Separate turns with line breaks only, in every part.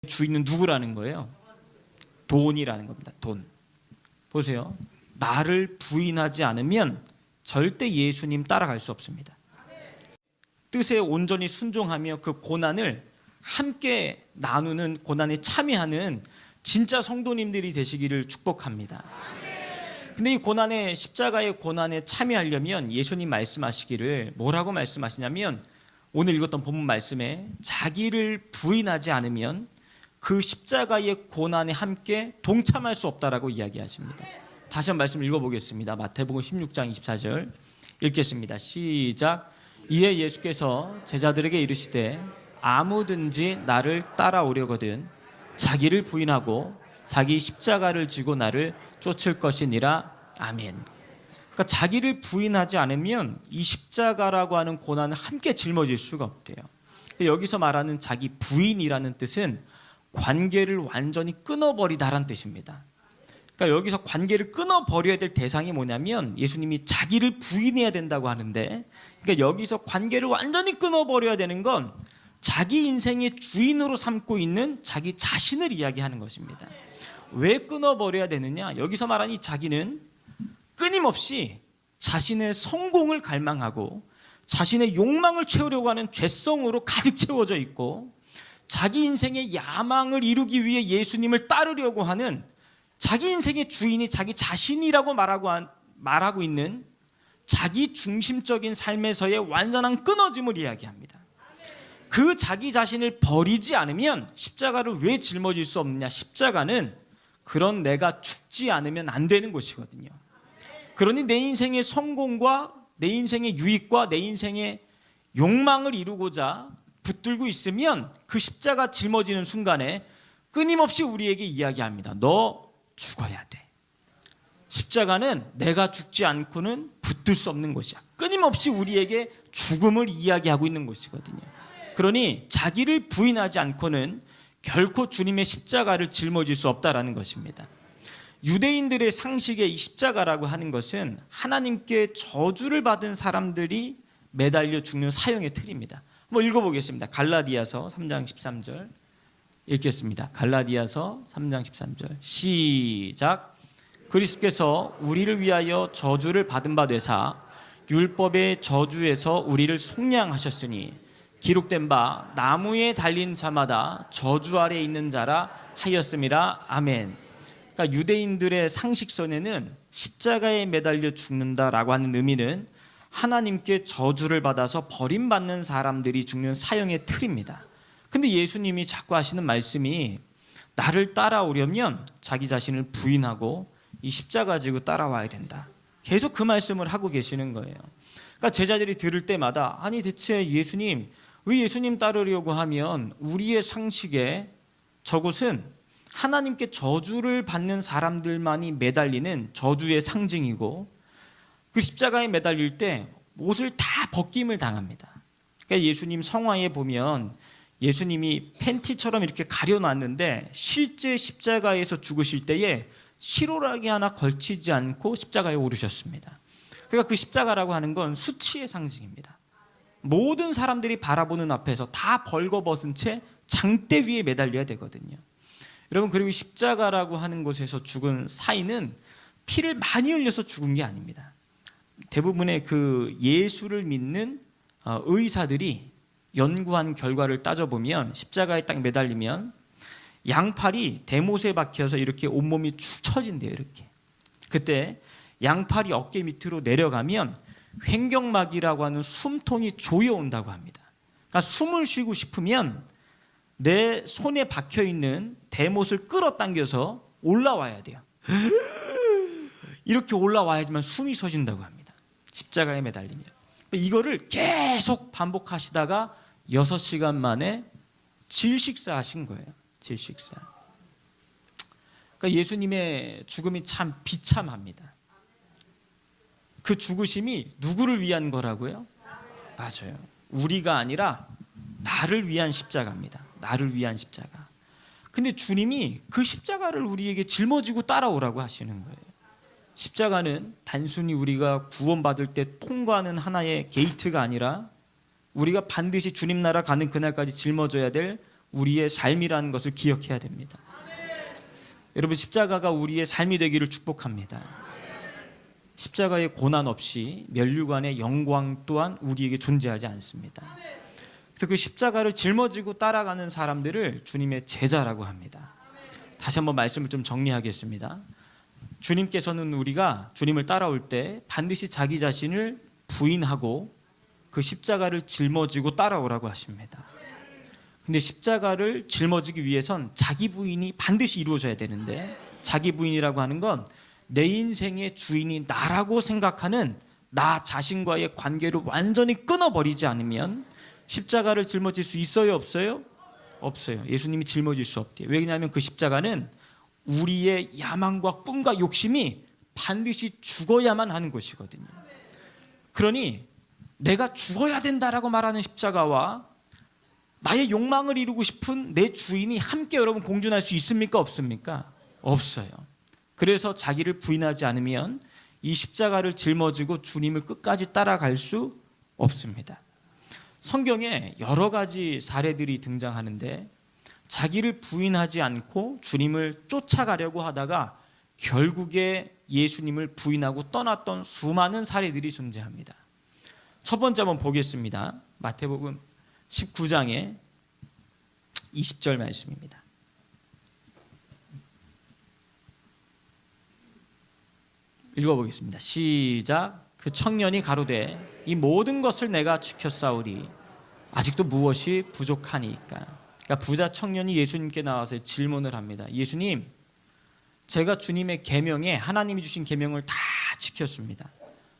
주인은 누구라는 거예요? 돈이라는 겁니다. 돈. 보세요. 나를 부인하지 않으면 절대 예수님 따라갈 수 없습니다. 뜻에 온전히 순종하며 그 고난을 함께 나누는, 고난에 참여하는 진짜 성도님들이 되시기를 축복합니다. 근데 이 고난에, 십자가의 고난에 참여하려면 예수님 말씀하시기를 뭐라고 말씀하시냐면, 오늘 읽었던 본문 말씀에 자기를 부인하지 않으면 그 십자가의 고난에 함께 동참할 수 없다라고 이야기하십니다. 다시 한번 말씀 읽어보겠습니다. 마태복음 16장 24절 읽겠습니다. 시작. 이에 예수께서 제자들에게 이르시되 아무든지 나를 따라오려거든 자기를 부인하고 자기 십자가를 지고 나를 쫓을 것이니라. 아멘. 그러니까 자기를 부인하지 않으면 이 십자가라고 하는 고난을 함께 짊어질 수가 없대요. 여기서 말하는 자기 부인이라는 뜻은 관계를 완전히 끊어버리다라는 뜻입니다. 그러니까 여기서 관계를 끊어버려야 될 대상이 뭐냐면 예수님이 자기를 부인해야 된다고 하는데, 그러니까 여기서 관계를 완전히 끊어버려야 되는 건 자기 인생의 주인으로 삼고 있는 자기 자신을 이야기하는 것입니다. 왜 끊어버려야 되느냐? 여기서 말하는 이 자기는 끊임없이 자신의 성공을 갈망하고 자신의 욕망을 채우려고 하는 죄성으로 가득 채워져 있고, 자기 인생의 야망을 이루기 위해 예수님을 따르려고 하는 자기 인생의 주인이 자기 자신이라고 말하고 있는 자기 중심적인 삶에서의 완전한 끊어짐을 이야기합니다. 그 자기 자신을 버리지 않으면 십자가를 왜 짊어질 수 없느냐? 십자가는 그런 내가 죽지 않으면 안 되는 것이거든요. 그러니 내 인생의 성공과 내 인생의 유익과 내 인생의 욕망을 이루고자 붙들고 있으면 그 십자가 짊어지는 순간에 끊임없이 우리에게 이야기합니다. 너 죽어야 돼. 십자가는 내가 죽지 않고는 붙들 수 없는 것이야. 끊임없이 우리에게 죽음을 이야기하고 있는 것이거든요. 그러니 자기를 부인하지 않고는 결코 주님의 십자가를 짊어질 수 없다라는 것입니다. 유대인들의 상식에 이 십자가라고 하는 것은 하나님께 저주를 받은 사람들이 매달려 죽는 사형의 틀입니다. 한번 읽어보겠습니다. 갈라디아서 3장 13절 읽겠습니다. 갈라디아서 3장 13절 시작. 그리스도께서 우리를 위하여 저주를 받은 바 되사 율법의 저주에서 우리를 속량하셨으니 기록된 바 나무에 달린 자마다 저주 아래 있는 자라 하였음이라. 아멘. 그러니까 유대인들의 상식선에는 십자가에 매달려 죽는다라고 하는 의미는 하나님께 저주를 받아서 버림받는 사람들이 죽는 사형의 틀입니다. 근데 예수님이 자꾸 하시는 말씀이 나를 따라오려면 자기 자신을 부인하고 이 십자가 지고 따라와야 된다. 계속 그 말씀을 하고 계시는 거예요. 그러니까 제자들이 들을 때마다 아니 대체 예수님, 왜 예수님 따르려고 하면 우리의 상식에 저것은 하나님께 저주를 받는 사람들만이 매달리는 저주의 상징이고, 그 십자가에 매달릴 때 옷을 다 벗김을 당합니다. 그러니까 예수님 성화에 보면 예수님이 팬티처럼 이렇게 가려놨는데 실제 십자가에서 죽으실 때에 실오라기 하나 걸치지 않고 십자가에 오르셨습니다. 그러니까 그 십자가라고 하는 건 수치의 상징입니다. 모든 사람들이 바라보는 앞에서 다 벌거벗은 채 장대 위에 매달려야 되거든요. 여러분, 그리고 십자가라고 하는 곳에서 죽은 사인은 피를 많이 흘려서 죽은 게 아닙니다. 대부분의 그 예수를 믿는 의사들이 연구한 결과를 따져보면 십자가에 딱 매달리면 양팔이 대못에 박혀서 이렇게 온몸이 축 처진대요. 이렇게. 그때 양팔이 어깨 밑으로 내려가면 횡격막이라고 하는 숨통이 조여온다고 합니다. 그러니까 숨을 쉬고 싶으면 내 손에 박혀있는 대못을 끌어당겨서 올라와야 돼요. 이렇게 올라와야지만 숨이 쉬어진다고 합니다. 십자가에 매달리면. 이거를 계속 반복하시다가 6시간 만에 질식사 하신 거예요. 질식사. 그러니까 예수님의 죽음이 참 비참합니다. 그 죽으심이 누구를 위한 거라고요? 맞아요. 우리가 아니라 나를 위한 십자가입니다. 나를 위한 십자가. 근데 주님이 그 십자가를 우리에게 짊어지고 따라오라고 하시는 거예요. 십자가는 단순히 우리가 구원받을 때 통과하는 하나의 게이트가 아니라 우리가 반드시 주님 나라 가는 그날까지 짊어져야 될 우리의 삶이라는 것을 기억해야 됩니다. 여러분, 십자가가 우리의 삶이 되기를 축복합니다. 십자가의 고난 없이 면류관의 영광 또한 우리에게 존재하지 않습니다. 그래서 그 십자가를 짊어지고 따라가는 사람들을 주님의 제자라고 합니다. 다시 한번 말씀을 좀 정리하겠습니다. 주님께서는 우리가 주님을 따라올 때 반드시 자기 자신을 부인하고 그 십자가를 짊어지고 따라오라고 하십니다. 근데 십자가를 짊어지기 위해선 자기 부인이 반드시 이루어져야 되는데, 자기 부인이라고 하는 건 내 인생의 주인이 나라고 생각하는 나 자신과의 관계를 완전히 끊어버리지 않으면 십자가를 짊어질 수 있어요, 없어요? 없어요. 예수님이 짊어질 수 없대요. 왜냐하면 그 십자가는 우리의 야망과 꿈과 욕심이 반드시 죽어야만 하는 것이거든요. 그러니 내가 죽어야 된다라고 말하는 십자가와 나의 욕망을 이루고 싶은 내 주인이 함께 여러분 공존할 수 있습니까, 없습니까? 없어요. 그래서 자기를 부인하지 않으면 이 십자가를 짊어지고 주님을 끝까지 따라갈 수 없습니다. 성경에 여러 가지 사례들이 등장하는데, 자기를 부인하지 않고 주님을 쫓아가려고 하다가 결국에 예수님을 부인하고 떠났던 수많은 사례들이 존재합니다. 첫 번째 한번 보겠습니다. 마태복음 19장의 20절 말씀입니다. 읽어보겠습니다. 시작. 그 청년이 가로되 이 모든 것을 내가 지켰사오니 아직도 무엇이 부족하니까. 그러니까 부자 청년이 예수님께 나와서 질문을 합니다. 예수님, 제가 주님의 계명에, 하나님이 주신 계명을 다 지켰습니다.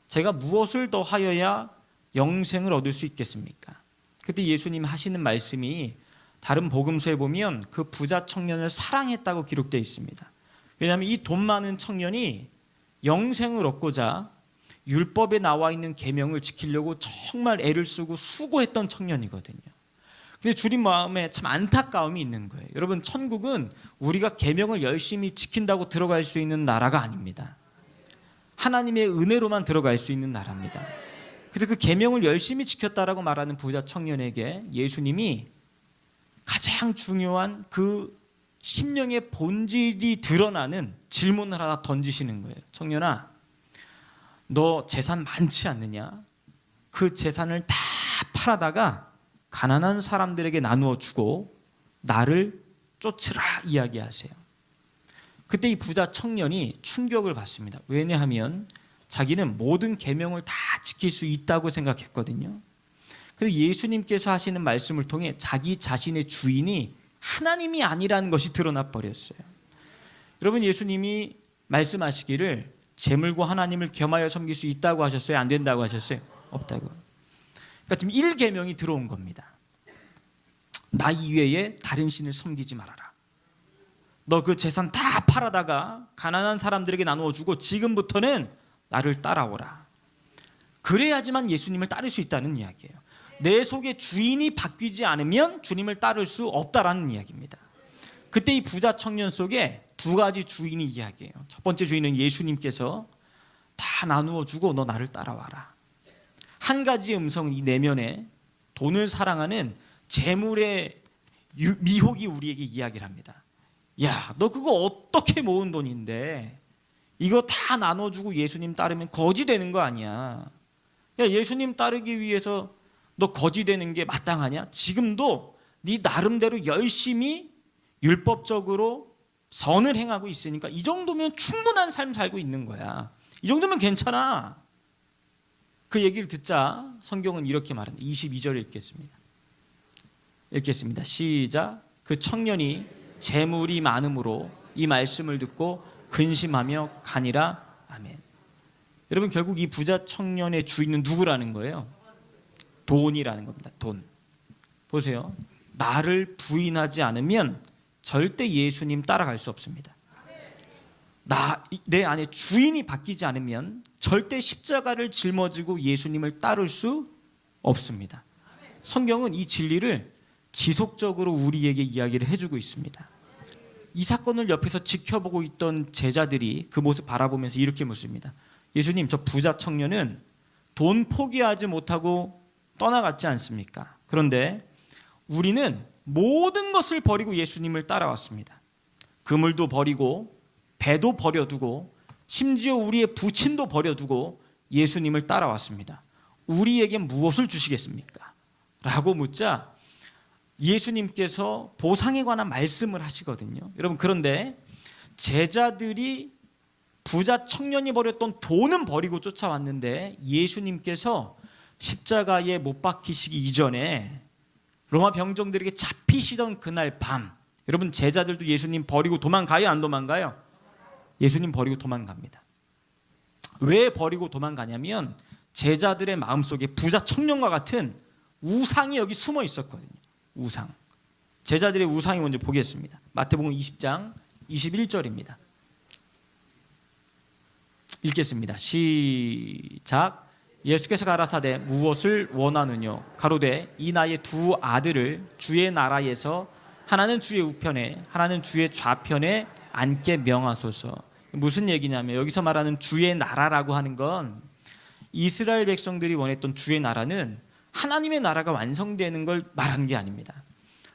제가 무엇을 더 하여야 영생을 얻을 수 있겠습니까? 그때 예수님 하시는 말씀이 다른 복음서에 보면 그 부자 청년을 사랑했다고 기록되어 있습니다. 왜냐하면 이 돈 많은 청년이 영생을 얻고자 율법에 나와 있는 계명을 지키려고 정말 애를 쓰고 수고했던 청년이거든요. 근데 주님 마음에 참 안타까움이 있는 거예요. 여러분, 천국은 우리가 계명을 열심히 지킨다고 들어갈 수 있는 나라가 아닙니다. 하나님의 은혜로만 들어갈 수 있는 나라입니다. 그래서 그 계명을 열심히 지켰다라고 말하는 부자 청년에게 예수님이 가장 중요한 그 심령의 본질이 드러나는 질문을 하나 던지시는 거예요. 청년아, 너 재산 많지 않느냐? 그 재산을 다 팔아다가 가난한 사람들에게 나누어 주고 나를 쫓으라 이야기하세요. 그때 이 부자 청년이 충격을 받습니다. 왜냐하면 자기는 모든 계명을 다 지킬 수 있다고 생각했거든요. 그래서 예수님께서 하시는 말씀을 통해 자기 자신의 주인이 하나님이 아니라는 것이 드러나 버렸어요. 여러분, 예수님이 말씀하시기를 재물과 하나님을 겸하여 섬길 수 있다고 하셨어요? 안 된다고 하셨어요? 없다고. 그러니까 지금 1계명이 들어온 겁니다. 나 이외에 다른 신을 섬기지 말아라. 너 그 재산 다 팔아다가 가난한 사람들에게 나누어 주고 지금부터는 나를 따라오라. 그래야지만 예수님을 따를 수 있다는 이야기예요. 내 속에 주인이 바뀌지 않으면 주님을 따를 수 없다라는 이야기입니다. 그때 이 부자 청년 속에 두 가지 주인이 이야기해요. 첫 번째 주인은 예수님께서 다 나누어 주고 너 나를 따라와라. 한 가지의 음성은 이 내면에 돈을 사랑하는 재물의 미혹이 우리에게 이야기를 합니다. 야, 너 그거 어떻게 모은 돈인데 이거 다 나눠주고 예수님 따르면 거지 되는 거 아니야. 야, 예수님 따르기 위해서 너 거지 되는 게 마땅하냐? 지금도 네 나름대로 열심히 율법적으로 선을 행하고 있으니까 이 정도면 충분한 삶 살고 있는 거야. 이 정도면 괜찮아. 그 얘기를 듣자 성경은 이렇게 말합니다. 22절 읽겠습니다. 시작. 그 청년이 재물이 많음으로 이 말씀을 듣고 근심하며 가니라. 아멘. 여러분, 결국 이 부자 청년의 주인은 누구라는 거예요? 돈이라는 겁니다. 돈. 보세요. 나를 부인하지 않으면 절대 예수님 따라갈 수 없습니다. 내 안에 주인이 바뀌지 않으면 절대 십자가를 짊어지고 예수님을 따를 수 없습니다. 성경은 이 진리를 지속적으로 우리에게 이야기를 해주고 있습니다. 이 사건을 옆에서 지켜보고 있던 제자들이 그 모습 바라보면서 이렇게 묻습니다. 예수님, 저 부자 청년은 돈 포기하지 못하고 떠나갔지 않습니까? 그런데 우리는 모든 것을 버리고 예수님을 따라왔습니다. 그물도 버리고 배도 버려두고 심지어 우리의 부친도 버려두고 예수님을 따라왔습니다. 우리에게 무엇을 주시겠습니까? 라고 묻자 예수님께서 보상에 관한 말씀을 하시거든요. 여러분, 그런데 제자들이 부자 청년이 버렸던 돈은 버리고 쫓아왔는데 예수님께서 십자가에 못 박히시기 이전에 로마 병정들에게 잡히시던 그날 밤, 여러분, 제자들도 예수님 버리고 도망가요, 안 도망가요? 예수님 버리고 도망갑니다. 왜 버리고 도망가냐면 제자들의 마음속에 부자 청년과 같은 우상이 여기 숨어 있었거든요. 우상. 제자들의 우상이 먼저 보겠습니다. 마태복음 20장 21절입니다. 읽겠습니다. 시작. 예수께서 가라사대 무엇을 원하느뇨? 가로되 이 나의 두 아들을 주의 나라에서 하나는 주의 우편에 하나는 주의 좌편에 앉게 명하소서. 무슨 얘기냐면 여기서 말하는 주의 나라라고 하는 건 이스라엘 백성들이 원했던 주의 나라는 하나님의 나라가 완성되는 걸 말하는 게 아닙니다.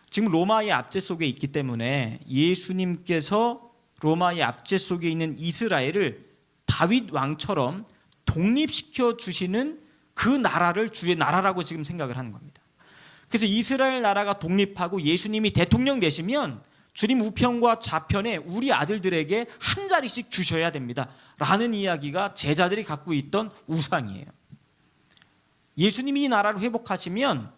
지금 로마의 압제 속에 있기 때문에 예수님께서 로마의 압제 속에 있는 이스라엘을 다윗 왕처럼 독립시켜 주시는 그 나라를 주의 나라라고 지금 생각을 하는 겁니다. 그래서 이스라엘 나라가 독립하고 예수님이 대통령 되시면 주님 우편과 좌편에 우리 아들들에게 한 자리씩 주셔야 됩니다 라는 이야기가 제자들이 갖고 있던 우상이에요. 예수님이 이 나라를 회복하시면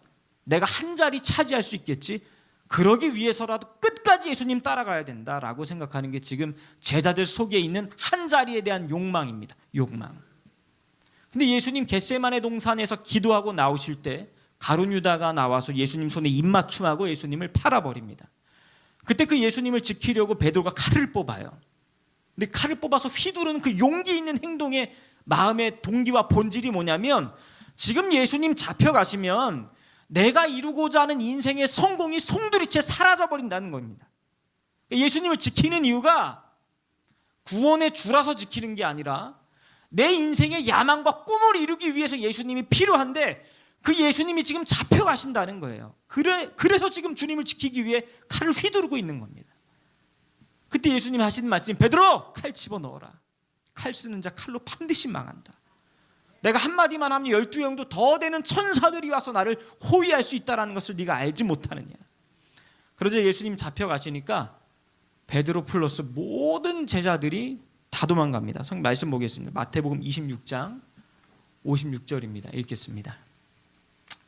내가 한 자리 차지할 수 있겠지, 그러기 위해서라도 끝까지 예수님 따라가야 된다라고 생각하는 게 지금 제자들 속에 있는 한 자리에 대한 욕망입니다. 욕망. 근데 예수님 겟세마네 동산에서 기도하고 나오실 때 가룟 유다가 나와서 예수님 손에 입맞춤하고 예수님을 팔아버립니다. 그때 그 예수님을 지키려고 베드로가 칼을 뽑아요. 근데 칼을 뽑아서 휘두르는 그 용기 있는 행동의 마음의 동기와 본질이 뭐냐면 지금 예수님 잡혀가시면 내가 이루고자 하는 인생의 성공이 송두리째 사라져버린다는 겁니다. 예수님을 지키는 이유가 구원의 주라서 지키는 게 아니라 내 인생의 야망과 꿈을 이루기 위해서 예수님이 필요한데 그 예수님이 지금 잡혀가신다는 거예요. 그래서 지금 주님을 지키기 위해 칼을 휘두르고 있는 겁니다. 그때 예수님이 하시는 말씀이 베드로 칼 집어넣어라. 칼 쓰는 자 칼로 반드시 망한다. 내가 한마디만 하면 12영도 더 되는 천사들이 와서 나를 호위할 수 있다는 것을 네가 알지 못하느냐. 그러자 예수님이 잡혀가시니까 베드로 플러스 모든 제자들이 다 도망갑니다. 성경 말씀 보겠습니다. 마태복음 26장 56절입니다. 읽겠습니다.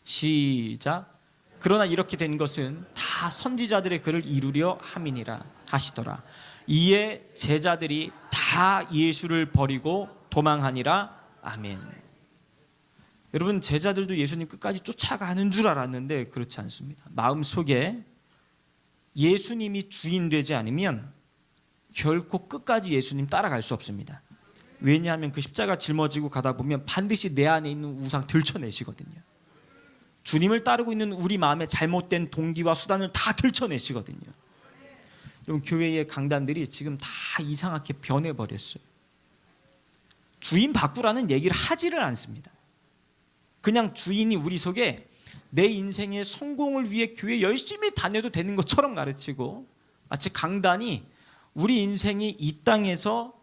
시작. 그러나 이렇게 된 것은 다 선지자들의 글을 이루려 함이니라 하시더라. 이에 제자들이 다 예수를 버리고 도망하니라. 아멘. 여러분, 제자들도 예수님 끝까지 쫓아가는 줄 알았는데 그렇지 않습니다. 마음속에 예수님이 주인 되지 않으면 결코 끝까지 예수님 따라갈 수 없습니다. 왜냐하면 그 십자가 짊어지고 가다 보면 반드시 내 안에 있는 우상 들춰내시거든요. 주님을 따르고 있는 우리 마음의 잘못된 동기와 수단을 다 들춰내시거든요. 여러분, 교회의 강단들이 지금 다 이상하게 변해버렸어요. 주인 바꾸라는 얘기를 하지를 않습니다. 그냥 주인이 우리 속에 내 인생의 성공을 위해 교회 열심히 다녀도 되는 것처럼 가르치고, 마치 강단이 우리 인생이 이 땅에서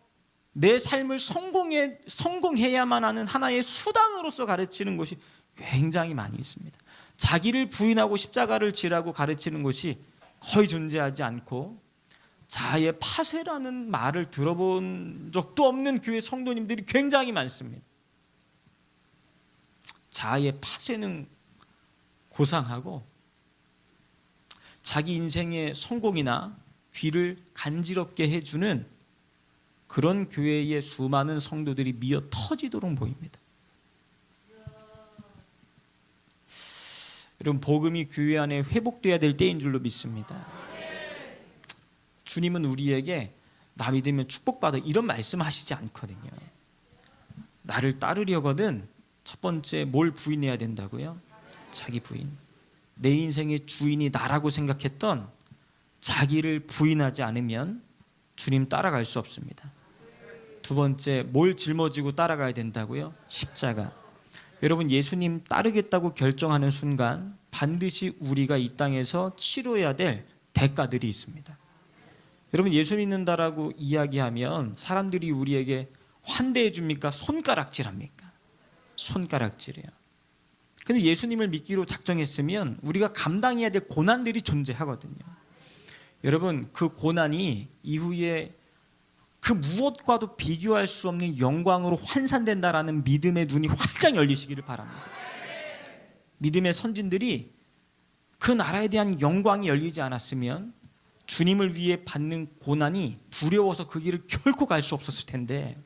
내 삶을 성공해야만 하는 하나의 수단으로서 가르치는 것이 굉장히 많이 있습니다. 자기를 부인하고 십자가를 지라고 가르치는 것이 거의 존재하지 않고, 자아의 파쇄라는 말을 들어본 적도 없는 교회 성도님들이 굉장히 많습니다. 자아의 파쇄는 고상하고 자기 인생의 성공이나 귀를 간지럽게 해주는 그런 교회의 수많은 성도들이 미어 터지도록 보입니다. 여러분, 복음이 교회 안에 회복돼야 될 때인 줄로 믿습니다. 주님은 우리에게 나 믿으면 축복받아 이런 말씀하시지 않거든요. 나를 따르려거든 첫 번째 뭘 부인해야 된다고요? 자기 부인. 내 인생의 주인이 나라고 생각했던 자기를 부인하지 않으면 주님 따라갈 수 없습니다. 두 번째, 뭘 짊어지고 따라가야 된다고요? 십자가. 여러분, 예수님 따르겠다고 결정하는 순간 반드시 우리가 이 땅에서 치러야 될 대가들이 있습니다. 여러분, 예수 믿는다라고 이야기하면 사람들이 우리에게 환대해 줍니까? 손가락질합니까? 손가락질이에요. 근데 예수님을 믿기로 작정했으면 우리가 감당해야 될 고난들이 존재하거든요. 여러분, 그 고난이 이후에 그 무엇과도 비교할 수 없는 영광으로 환산된다라는 믿음의 눈이 활짝 열리시기를 바랍니다. 믿음의 선진들이 그 나라에 대한 영광이 열리지 않았으면 주님을 위해 받는 고난이 두려워서 그 길을 결코 갈 수 없었을 텐데,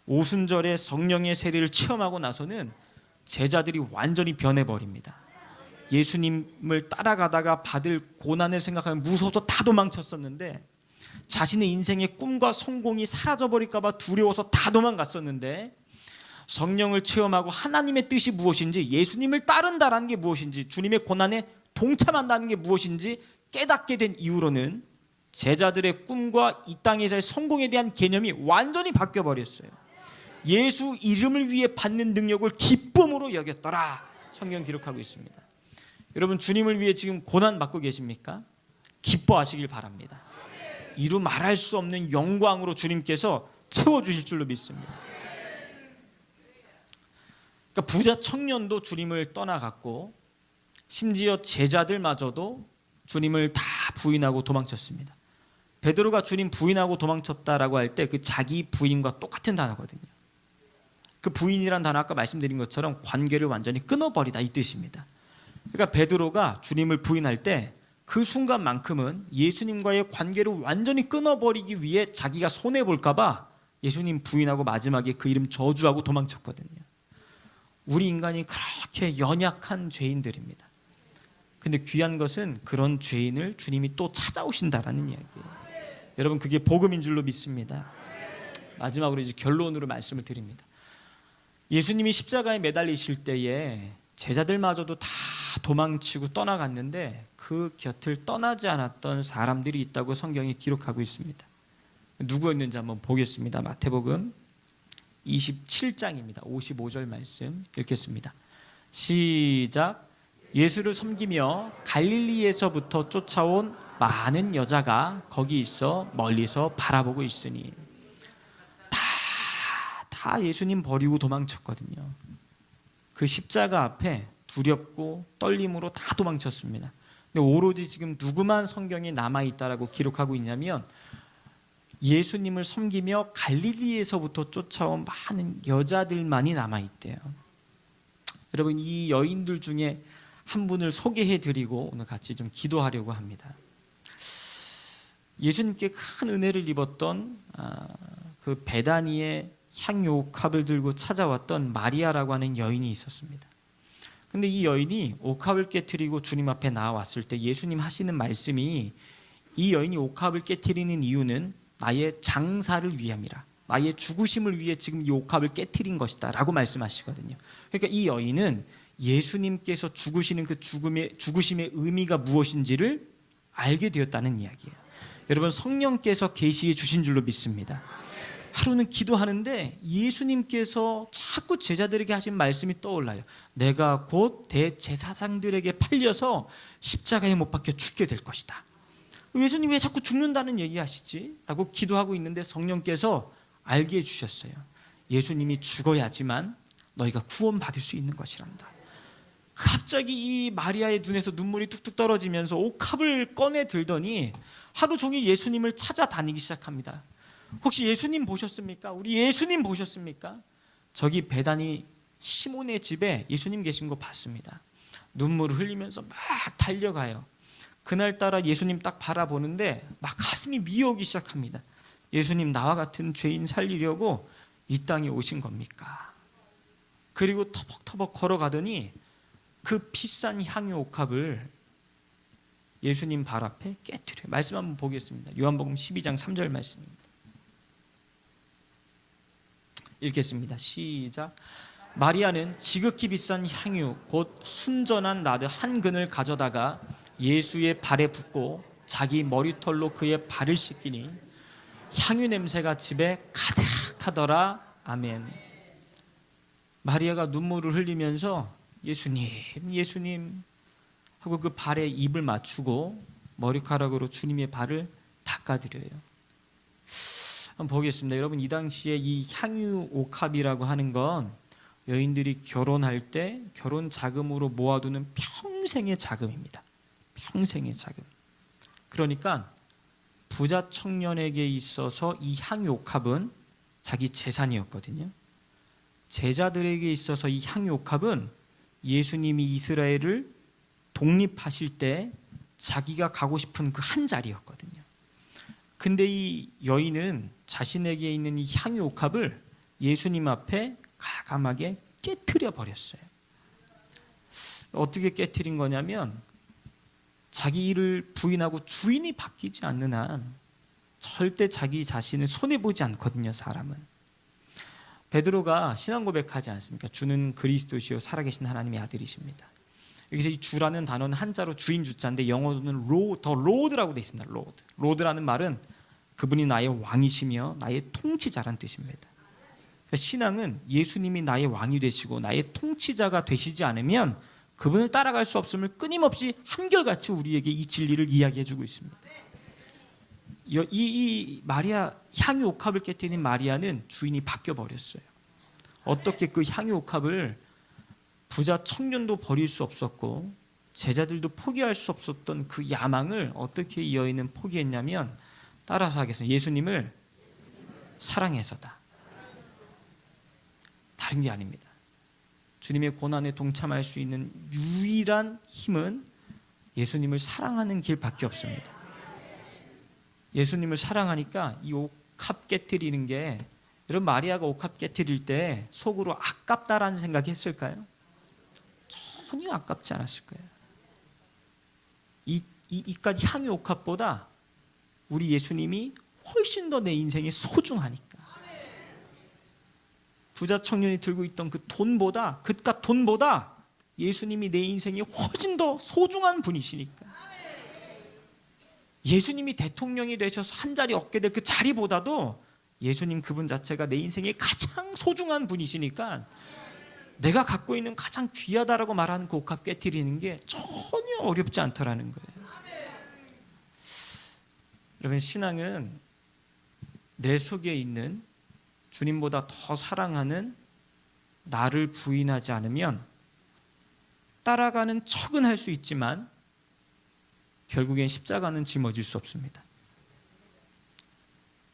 오순절에 성령의 세례를 체험하고 나서는 제자들이 완전히 변해버립니다. 예수님을 따라가다가 받을 고난을 생각하면 무서워서 다 도망쳤었는데, 자신의 인생의 꿈과 성공이 사라져버릴까 봐 두려워서 다 도망갔었는데, 성령을 체험하고 하나님의 뜻이 무엇인지, 예수님을 따른다라는 게 무엇인지, 주님의 고난에 동참한다는 게 무엇인지 깨닫게 된 이후로는 제자들의 꿈과 이 땅에서의 성공에 대한 개념이 완전히 바뀌어버렸어요. 예수 이름을 위해 받는 능력을 기쁨으로 여겼더라, 성경 기록하고 있습니다. 여러분, 주님을 위해 지금 고난 받고 계십니까? 기뻐하시길 바랍니다. 이루 말할 수 없는 영광으로 주님께서 채워주실 줄로 믿습니다. 그러니까 부자 청년도 주님을 떠나갔고, 심지어 제자들마저도 주님을 다 부인하고 도망쳤습니다. 베드로가 주님 부인하고 도망쳤다라고 할 때 그 자기 부인과 똑같은 단어거든요. 그 부인이란 단어, 아까 말씀드린 것처럼 관계를 완전히 끊어버리다, 이 뜻입니다. 그러니까 베드로가 주님을 부인할 때 그 순간만큼은 예수님과의 관계를 완전히 끊어버리기 위해 자기가 손해볼까 봐 예수님 부인하고 마지막에 그 이름 저주하고 도망쳤거든요. 우리 인간이 그렇게 연약한 죄인들입니다. 근데 귀한 것은 그런 죄인을 주님이 또 찾아오신다라는 이야기예요. 여러분, 그게 복음인 줄로 믿습니다. 마지막으로 이제 결론으로 말씀을 드립니다. 예수님이 십자가에 매달리실 때에 제자들마저도 다 도망치고 떠나갔는데 그 곁을 떠나지 않았던 사람들이 있다고 성경이 기록하고 있습니다. 누구였는지 한번 보겠습니다. 마태복음 27장입니다. 55절 말씀 읽겠습니다. 시작. 예수를 섬기며 갈릴리에서부터 쫓아온 많은 여자가 거기 있어 멀리서 바라보고 있으니, 다 예수님 버리고 도망쳤거든요. 그 십자가 앞에 두렵고 떨림으로 다 도망쳤습니다. 근데 오로지 지금 누구만 성경에 남아있다라고 기록하고 있냐면, 예수님을 섬기며 갈릴리에서부터 쫓아온 많은 여자들만이 남아있대요. 여러분, 이 여인들 중에 한 분을 소개해드리고 오늘 같이 좀 기도하려고 합니다. 예수님께 큰 은혜를 입었던 그 베다니의 향유옥합을 들고 찾아왔던 마리아라고 하는 여인이 있었습니다. 근데 이 여인이 옥합을 깨트리고 주님 앞에 나왔을 때 예수님 하시는 말씀이, 이 여인이 옥합을 깨트리는 이유는 나의 장사를 위함이라, 나의 죽으심을 위해 지금 이 옥합을 깨트린 것이다 라고 말씀하시거든요. 그러니까 이 여인은 예수님께서 죽으시는 그 죽으심의 의미가 무엇인지를 알게 되었다는 이야기예요. 여러분, 성령께서 계시해 주신 줄로 믿습니다. 하루는 기도하는데 예수님께서 자꾸 제자들에게 하신 말씀이 떠올라요. 내가 곧 대제사장들에게 팔려서 십자가에 못 박혀 죽게 될 것이다. 예수님 왜 자꾸 죽는다는 얘기하시지? 라고 기도하고 있는데 성령께서 알게 해주셨어요. 예수님이 죽어야지만 너희가 구원받을 수 있는 것이란다. 갑자기 이 마리아의 눈에서 눈물이 뚝뚝 떨어지면서 옥합을 꺼내 들더니 하루 종일 예수님을 찾아다니기 시작합니다. 혹시 예수님 보셨습니까? 우리 예수님 보셨습니까? 저기 베다니 시몬의 집에 예수님 계신 거 봤습니다. 눈물을 흘리면서 막 달려가요. 그날따라 예수님 딱 바라보는데 막 가슴이 미어오기 시작합니다. 예수님, 나와 같은 죄인 살리려고 이 땅에 오신 겁니까? 그리고 터벅터벅 걸어가더니 그 비싼 향유 옥합을 예수님 발 앞에 깨트려요. 말씀 한번 보겠습니다. 요한복음 12장 3절 말씀입니다. 읽겠습니다. 시작. 마리아는 지극히 비싼 향유 곧 순전한 나드 한 근을 가져다가 예수의 발에 붓고 자기 머리털로 그의 발을 씻기니 향유 냄새가 집에 가득하더라. 아멘. 마리아가 눈물을 흘리면서 예수님, 예수님, 하고 그 발에 입을 맞추고 머리카락으로 주님의 발을 닦아드려요. 한번 보겠습니다. 여러분, 이 당시에 이 향유 옥합이라고 하는 건 여인들이 결혼할 때 결혼 자금으로 모아두는 평생의 자금입니다. 평생의 자금. 그러니까 부자 청년에게 있어서 이 향유 옥합은 자기 재산이었거든요. 제자들에게 있어서 이 향유 옥합은 예수님이 이스라엘을 독립하실 때 자기가 가고 싶은 그 한 자리였거든요. 근데 이 여인은 자신에게 있는 이 향유 옥합을 예수님 앞에 과감하게 깨트려 버렸어요. 어떻게 깨트린 거냐면 자기 일을 부인하고 주인이 바뀌지 않는 한 절대 자기 자신을 손해보지 않거든요, 사람은. 베드로가 신앙 고백하지 않습니까? 주는 그리스도시요 살아계신 하나님의 아들이십니다. 여기서 이 주라는 단어는 한자로 주인 주자인데 영어로는 더 로드라고 되어 있습니다. 로드라는 말은 그분이 나의 왕이시며 나의 통치자란 뜻입니다. 그러니까 신앙은 예수님이 나의 왕이 되시고 나의 통치자가 되시지 않으면 그분을 따라갈 수 없음을 끊임없이 한결같이 우리에게 이 진리를 이야기해주고 있습니다. 이 마리아 향유 옥합을 깨뜨린 마리아는 주인이 바뀌어버렸어요. 어떻게 그 향유 옥합을 부자 청년도 버릴 수 없었고 제자들도 포기할 수 없었던 그 야망을 어떻게 이 여인은 포기했냐면, 따라서 하겠습니다. 예수님을 사랑해서다. 다른 게 아닙니다. 주님의 고난에 동참할 수 있는 유일한 힘은 예수님을 사랑하는 길밖에 없습니다. 예수님을 사랑하니까 이 옥합 깨트리는 게, 여러분 마리아가 옥합 깨트릴 때 속으로 아깝다라는 생각이 했을까요? 전혀 아깝지 않았을 거예요. 이까지 향유 옥합보다 우리 예수님이 훨씬 더 내 인생에 소중하니까. 부자 청년이 들고 있던 그 돈보다, 그깟 돈보다 예수님이 내 인생에 훨씬 더 소중한 분이시니까. 예수님이 대통령이 되셔서 한 자리 얻게 될 그 자리보다도 예수님 그분 자체가 내 인생에 가장 소중한 분이시니까 내가 갖고 있는 가장 귀하다라고 말하는 그 옥합 깨트리는 게 전혀 어렵지 않다라는 거예요. 여러분, 신앙은 내 속에 있는 주님보다 더 사랑하는 나를 부인하지 않으면 따라가는 척은 할 수 있지만 결국엔 십자가는 짊어질 수 없습니다.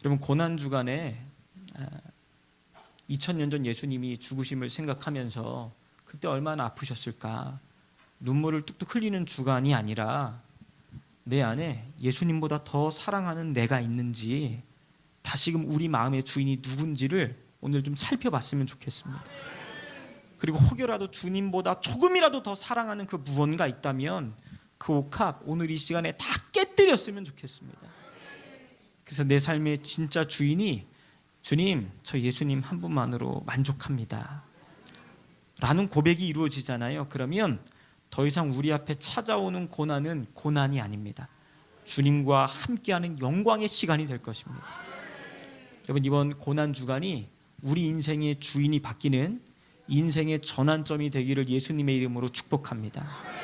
여러분, 고난주간에 2000년 전 예수님이 죽으심을 생각하면서 그때 얼마나 아프셨을까. 눈물을 뚝뚝 흘리는 주간이 아니라 내 안에 예수님보다 더 사랑하는 내가 있는지, 다시금 우리 마음의 주인이 누군지를 오늘 좀 살펴봤으면 좋겠습니다. 그리고 혹여라도 주님보다 조금이라도 더 사랑하는 그 무언가 있다면 그 옥합 오늘 이 시간에 다 깨뜨렸으면 좋겠습니다. 그래서 내 삶의 진짜 주인이 주님, 저 예수님 한 분만으로 만족합니다 라는 고백이 이루어지잖아요. 그러면 더 이상 우리 앞에 찾아오는 고난은 고난이 아닙니다. 주님과 함께하는 영광의 시간이 될 것입니다. 여러분, 이번 고난 주간이 우리 인생의 주인이 바뀌는 인생의 전환점이 되기를 예수님의 이름으로 축복합니다.